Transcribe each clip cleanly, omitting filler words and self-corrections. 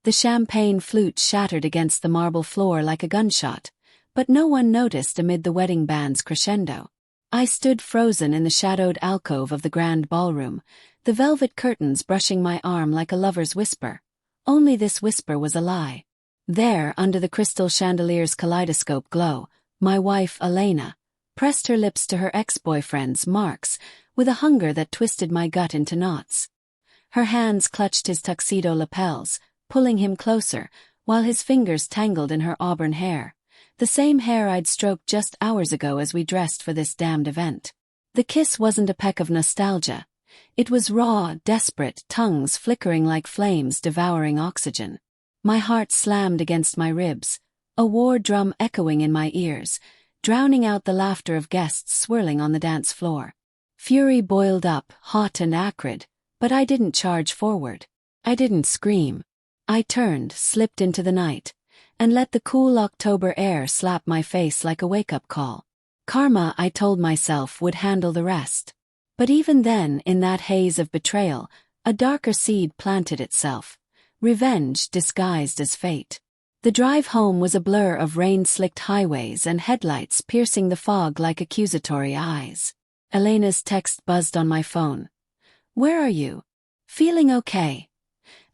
The champagne flute shattered against the marble floor like a gunshot, but no one noticed amid the wedding band's crescendo. I stood frozen in the shadowed alcove of the grand ballroom, the velvet curtains brushing my arm like a lover's whisper. Only this whisper was a lie. There, under the crystal chandelier's kaleidoscope glow, my wife, Elena, pressed her lips to her ex-boyfriend's, Mark's, with a hunger that twisted my gut into knots. Her hands clutched his tuxedo lapels, pulling him closer, while his fingers tangled in her auburn hair, the same hair I'd stroked just hours ago as we dressed for this damned event. The kiss wasn't a peck of nostalgia. It was raw, desperate, tongues flickering like flames devouring oxygen. My heart slammed against my ribs, a war drum echoing in my ears, drowning out the laughter of guests swirling on the dance floor. Fury boiled up, hot and acrid, but I didn't charge forward. I didn't scream. I turned, slipped into the night, and let the cool October air slap my face like a wake-up call. Karma, I told myself, would handle the rest. But even then, in that haze of betrayal, a darker seed planted itself. Revenge disguised as fate. The drive home was a blur of rain-slicked highways and headlights piercing the fog like accusatory eyes. Elena's text buzzed on my phone. "Where are you? Feeling okay?"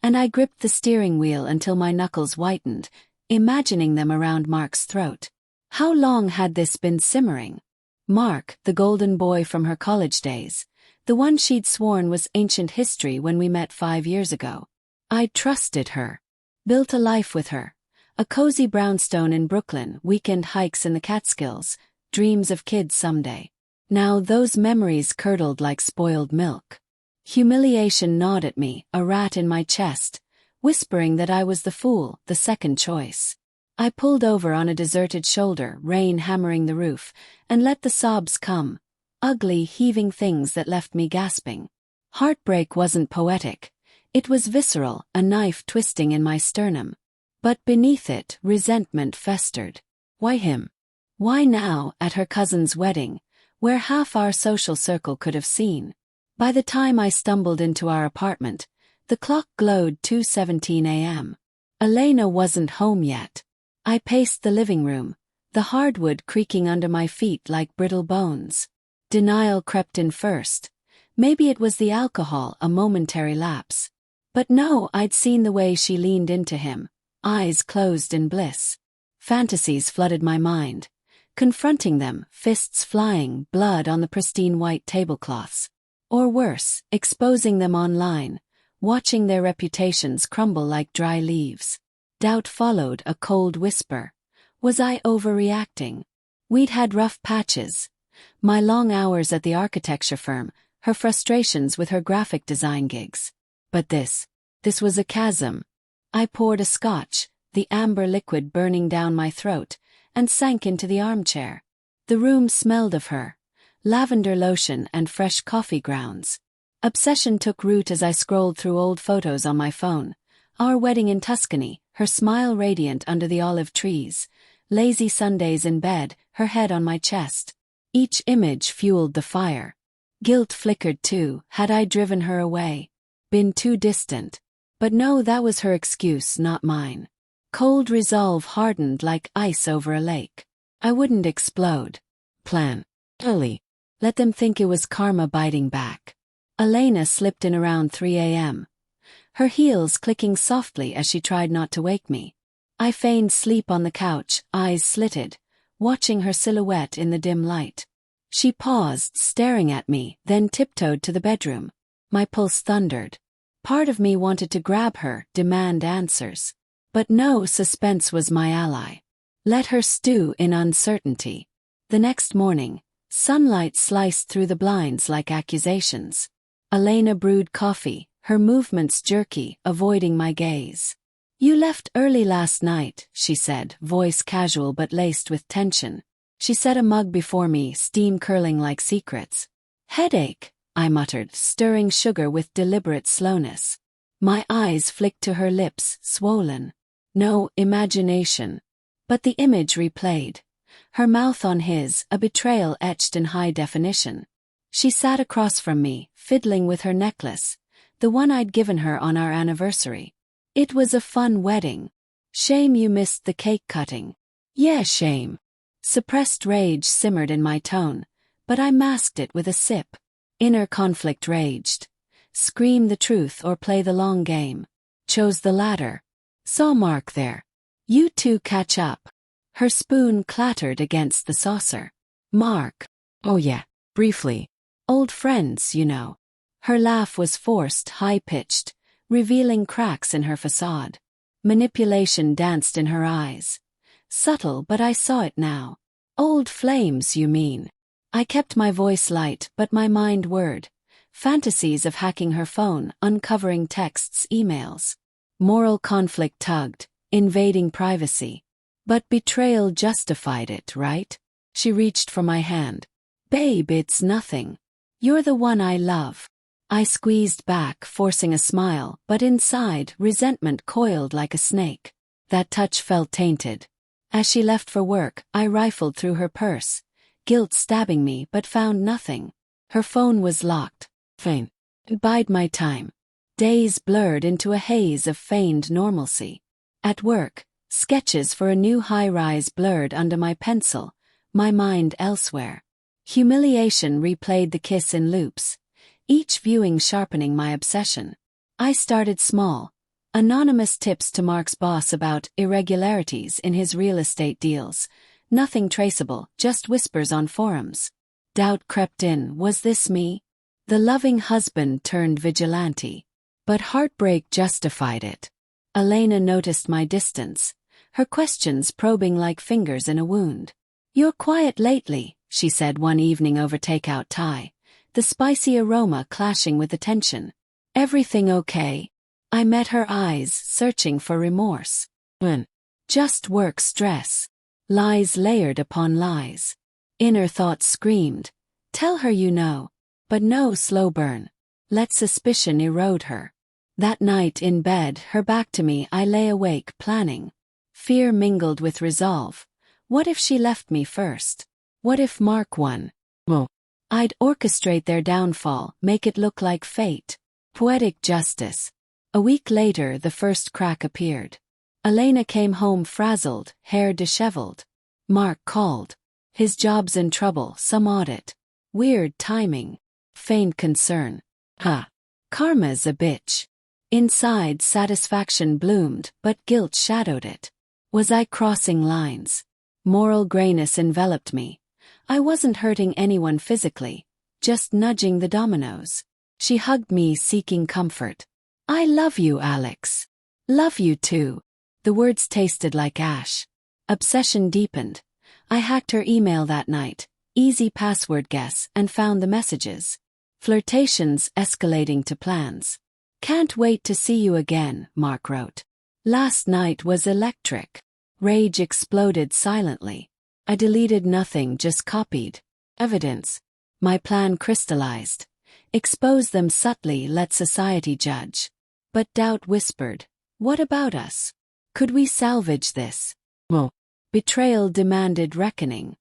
And I gripped the steering wheel until my knuckles whitened, imagining them around Mark's throat. How long had this been simmering? Mark, the golden boy from her college days, the one she'd sworn was ancient history when we met 5 years ago. I'd trusted her, built a life with her, a cozy brownstone in Brooklyn, weekend hikes in the Catskills, dreams of kids someday. Now those memories curdled like spoiled milk. Humiliation gnawed at me, a rat in my chest, whispering that I was the fool, the second choice. I pulled over on a deserted shoulder, rain hammering the roof, and let the sobs come, ugly, heaving things that left me gasping. Heartbreak wasn't poetic. It was visceral, a knife twisting in my sternum. But beneath it, resentment festered. Why him? Why now, at her cousin's wedding, where half our social circle could have seen? By the time I stumbled into our apartment, the clock glowed 2:17 a.m. Elena wasn't home yet. I paced the living room, the hardwood creaking under my feet like brittle bones. Denial crept in first. Maybe it was the alcohol, a momentary lapse. But no, I'd seen the way she leaned into him, eyes closed in bliss. Fantasies flooded my mind. Confronting them, fists flying, blood on the pristine white tablecloths. Or worse, exposing them online, watching their reputations crumble like dry leaves. Doubt followed, a cold whisper. Was I overreacting? We'd had rough patches. My long hours at the architecture firm, her frustrations with her graphic design gigs. But this was a chasm. I poured a scotch, the amber liquid burning down my throat, and sank into the armchair. The room smelled of her. Lavender lotion and fresh coffee grounds. Obsession took root as I scrolled through old photos on my phone. Our wedding in Tuscany, her smile radiant under the olive trees. Lazy Sundays in bed, her head on my chest. Each image fueled the fire. Guilt flickered too. Had I driven her away? Been too distant? But no, that was her excuse, not mine. Cold resolve hardened like ice over a lake. I wouldn't explode. Plan. Early. Let them think it was karma biting back. Elena slipped in around 3 a.m. Her heels clicking softly as she tried not to wake me. I feigned sleep on the couch, eyes slitted, watching her silhouette in the dim light. She paused, staring at me, then tiptoed to the bedroom. My pulse thundered. Part of me wanted to grab her, demand answers. But no, suspense was my ally. Let her stew in uncertainty. The next morning, sunlight sliced through the blinds like accusations. Elena brewed coffee, her movements jerky, avoiding my gaze. "You left early last night," she said, voice casual but laced with tension. She set a mug before me, steam curling like secrets. "Headache," I muttered, stirring sugar with deliberate slowness. My eyes flicked to her lips, swollen. No, imagination. But the image replayed. Her mouth on his, a betrayal etched in high definition. She sat across from me, fiddling with her necklace, the one I'd given her on our anniversary. It was a fun wedding. Shame you missed the cake cutting. Yeah, shame. Suppressed rage simmered in my tone, but I masked it with a sip. Inner conflict raged. Scream the truth or play the long game. Chose the latter. Saw Mark there. You two catch up. Her spoon clattered against the saucer. Mark. Oh yeah, briefly. Old friends, you know. Her laugh was forced, high-pitched, revealing cracks in her facade. Manipulation danced in her eyes. Subtle, but I saw it now. Old flames, you mean. I kept my voice light, but my mind whirred. Fantasies of hacking her phone, uncovering texts, emails. Moral conflict tugged, invading privacy. But betrayal justified it, right? She reached for my hand. Babe, it's nothing. You're the one I love. I squeezed back, forcing a smile, but inside, resentment coiled like a snake. That touch felt tainted. As she left for work, I rifled through her purse, guilt stabbing me but found nothing. Her phone was locked. Fine. Bide my time. Days blurred into a haze of feigned normalcy. At work, sketches for a new high-rise blurred under my pencil, my mind elsewhere. Humiliation replayed the kiss in loops, each viewing sharpening my obsession. I started small. Anonymous tips to Mark's boss about irregularities in his real estate deals. Nothing traceable, just whispers on forums. Doubt crept in, was this me? The loving husband turned vigilante. But heartbreak justified it. Elena noticed my distance, her questions probing like fingers in a wound. You're quiet lately, she said one evening over takeout Thai, the spicy aroma clashing with the tension. Everything okay? I met her eyes, searching for remorse. Just work stress. Lies layered upon lies. Inner thoughts screamed. Tell her you know. But no, slow burn. Let suspicion erode her. That night in bed, her back to me, I lay awake, planning. Fear mingled with resolve. What if she left me first? What if Mark won? Well, I'd orchestrate their downfall, make it look like fate. Poetic justice. A week later, the first crack appeared. Elena came home frazzled, hair disheveled. Mark called. His job's in trouble, some audit. Weird timing. Faint concern. Karma's a bitch. Inside, satisfaction bloomed, but guilt shadowed it. Was I crossing lines? Moral grayness enveloped me. I wasn't hurting anyone physically, just nudging the dominoes. She hugged me, seeking comfort. I love you, Alex. Love you too. The words tasted like ash. Obsession deepened. I hacked her email that night, easy password guess, and found the messages. Flirtations escalating to plans. Can't wait to see you again, Mark wrote. Last night was electric. Rage exploded silently. I deleted nothing, just copied. Evidence. My plan crystallized. Expose them subtly, let society judge. But doubt whispered, what about us? Could we salvage this? Well, betrayal demanded reckoning.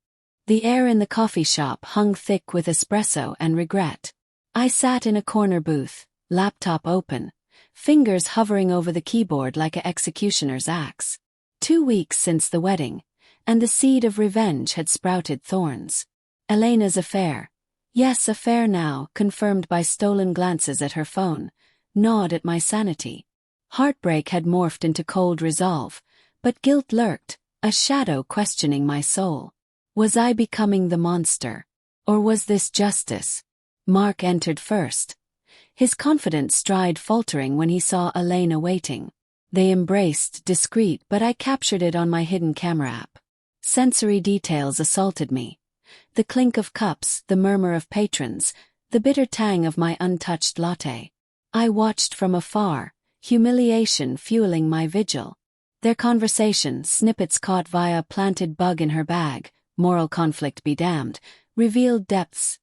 The air in the coffee shop hung thick with espresso and regret. I sat in a corner booth, laptop open, fingers hovering over the keyboard like an executioner's axe. 2 weeks since the wedding, and the seed of revenge had sprouted thorns. Elena's affair. Yes, affair now, confirmed by stolen glances at her phone, gnawed at my sanity. Heartbreak had morphed into cold resolve, but guilt lurked, a shadow questioning my soul. Was I becoming the monster? Or was this justice? Mark entered first. His confident stride faltering when he saw Elena waiting. They embraced, discreet, but I captured it on my hidden camera app. Sensory details assaulted me. The clink of cups, the murmur of patrons, the bitter tang of my untouched latte. I watched from afar, humiliation fueling my vigil. Their conversation, snippets caught via a planted bug in her bag, moral conflict be damned, revealed depths.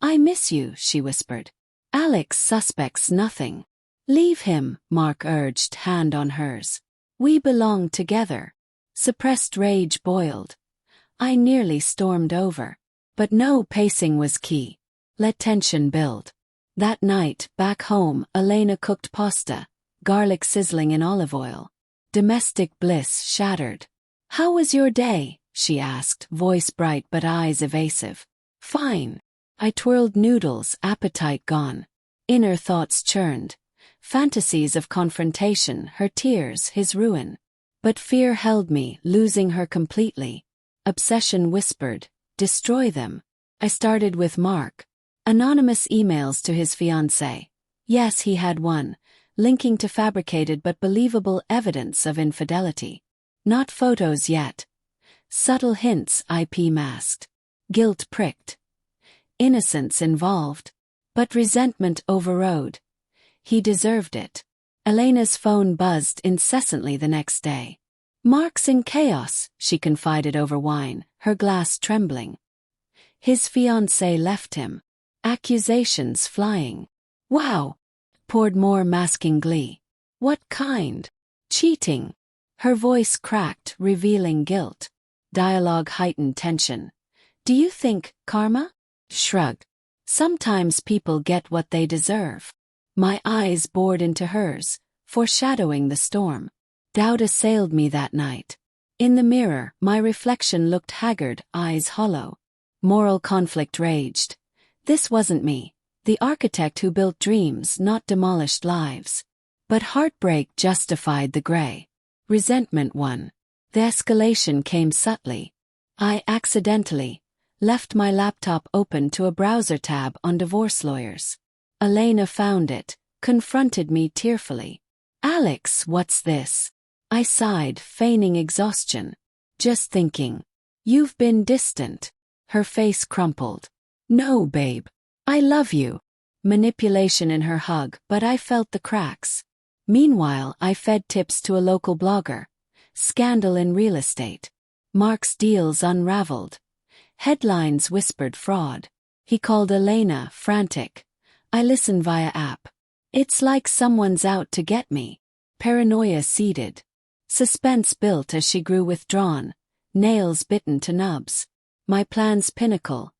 I miss you, she whispered. Alex suspects nothing. Leave him, Mark urged, hand on hers. We belong together. Suppressed rage boiled. I nearly stormed over. But no, pacing was key. Let tension build. That night, back home, Elena cooked pasta, garlic sizzling in olive oil. Domestic bliss shattered. "How was your day?" she asked, voice bright but eyes evasive. "Fine." I twirled noodles, appetite gone. Inner thoughts churned. Fantasies of confrontation, her tears, his ruin. But fear held me, losing her completely. Obsession whispered, "Destroy them." I started with Mark. Anonymous emails to his fiancée. Yes, he had one, linking to fabricated but believable evidence of infidelity. Not photos yet. Subtle hints IP masked. Guilt pricked. Innocence involved. But resentment overrode. He deserved it. Elena's phone buzzed incessantly the next day. "Mark's in chaos," she confided over wine, her glass trembling. His fiancée left him. Accusations flying. "Wow!" Poured more, masking glee. "What kind?" "Cheating." Her voice cracked, revealing guilt. Dialogue heightened tension. "Do you think, karma?" Shrugged. "Sometimes people get what they deserve." My eyes bored into hers, foreshadowing the storm. Doubt assailed me that night. In the mirror, my reflection looked haggard, eyes hollow. Moral conflict raged. This wasn't me, the architect who built dreams, not demolished lives. But heartbreak justified the gray. Resentment won. The escalation came subtly. I accidentally left my laptop open to a browser tab on divorce lawyers. Elena found it, confronted me tearfully. "Alex, what's this?" I sighed, feigning exhaustion. "Just thinking. You've been distant." Her face crumpled. "No, babe. I love you." Manipulation in her hug, but I felt the cracks. Meanwhile, I fed tips to a local blogger. Scandal in real estate. Mark's deals unraveled. Headlines whispered fraud. He called Elena, frantic. I listened via app. It's like someone's out to get me. Paranoia seeded. Suspense built as she grew withdrawn, nails bitten to nubs. My plan's pinnacle.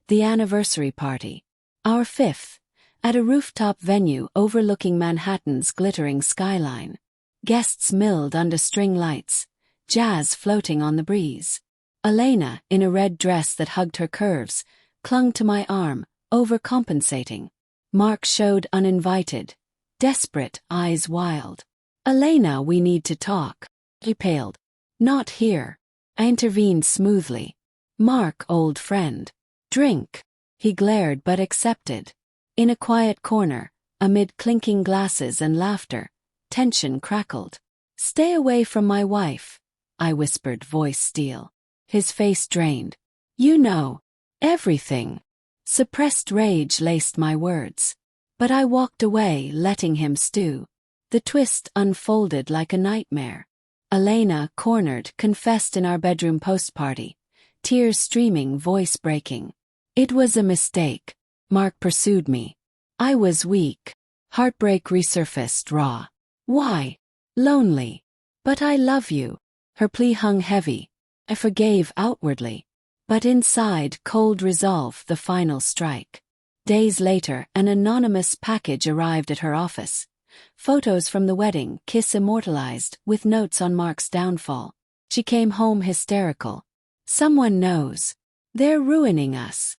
The anniversary party. Our fifth. At a rooftop venue overlooking Manhattan's glittering skyline. Guests milled under string lights, jazz floating on the breeze. Elena, in a red dress that hugged her curves, clung to my arm, overcompensating. Mark showed uninvited, desperate, eyes wild. "Elena, we need to talk." He paled. "Not here." I intervened smoothly. "Mark, old friend. Drink." He glared but accepted. In a quiet corner, amid clinking glasses and laughter, tension crackled. "Stay away from my wife," I whispered, voice steel. His face drained. "You know everything." Suppressed rage laced my words. But I walked away, letting him stew. The twist unfolded like a nightmare. Elena, cornered, confessed in our bedroom post-party. Tears streaming, voice breaking. "It was a mistake." Mark pursued me. I was weak. Heartbreak resurfaced raw. "Why?" "Lonely." "But I love you." Her plea hung heavy. I forgave outwardly. But inside, cold resolve, the final strike. Days later, an anonymous package arrived at her office. Photos from the wedding, kiss immortalized, with notes on Mark's downfall. She came home hysterical. "Someone knows. They're ruining us."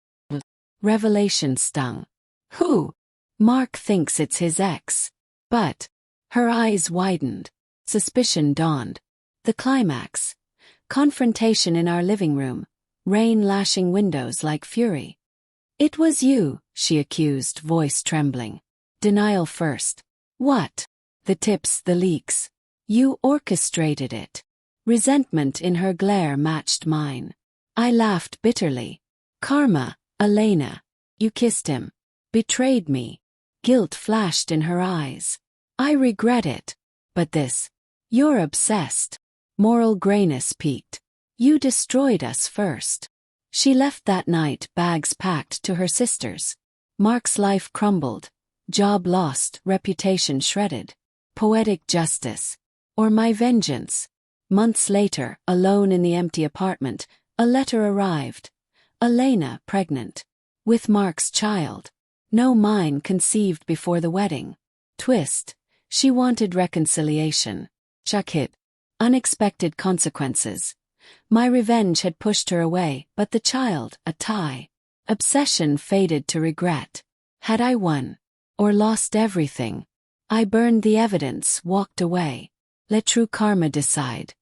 Revelation stung. "Who?" "Mark thinks it's his ex." "But..." Her eyes widened. Suspicion dawned. The climax. Confrontation in our living room. Rain lashing windows like fury. "It was you," she accused, voice trembling. Denial first. "What?" "The tips, the leaks. You orchestrated it." Resentment in her glare matched mine. I laughed bitterly. "Karma, Elena. You kissed him. Betrayed me." Guilt flashed in her eyes. "I regret it. But this. You're obsessed." Moral grayness peaked. "You destroyed us first." She left that night, bags packed, to her sisters. Mark's life crumbled. Job lost, reputation shredded. Poetic justice. Or my vengeance. Months later, alone in the empty apartment, a letter arrived. Elena, pregnant. With Mark's child. No, mine, conceived before the wedding. Twist. She wanted reconciliation. Chakit. Unexpected consequences. My revenge had pushed her away, but the child, a tie. Obsession faded to regret. Had I won? Or lost everything? I burned the evidence, walked away. Let true karma decide.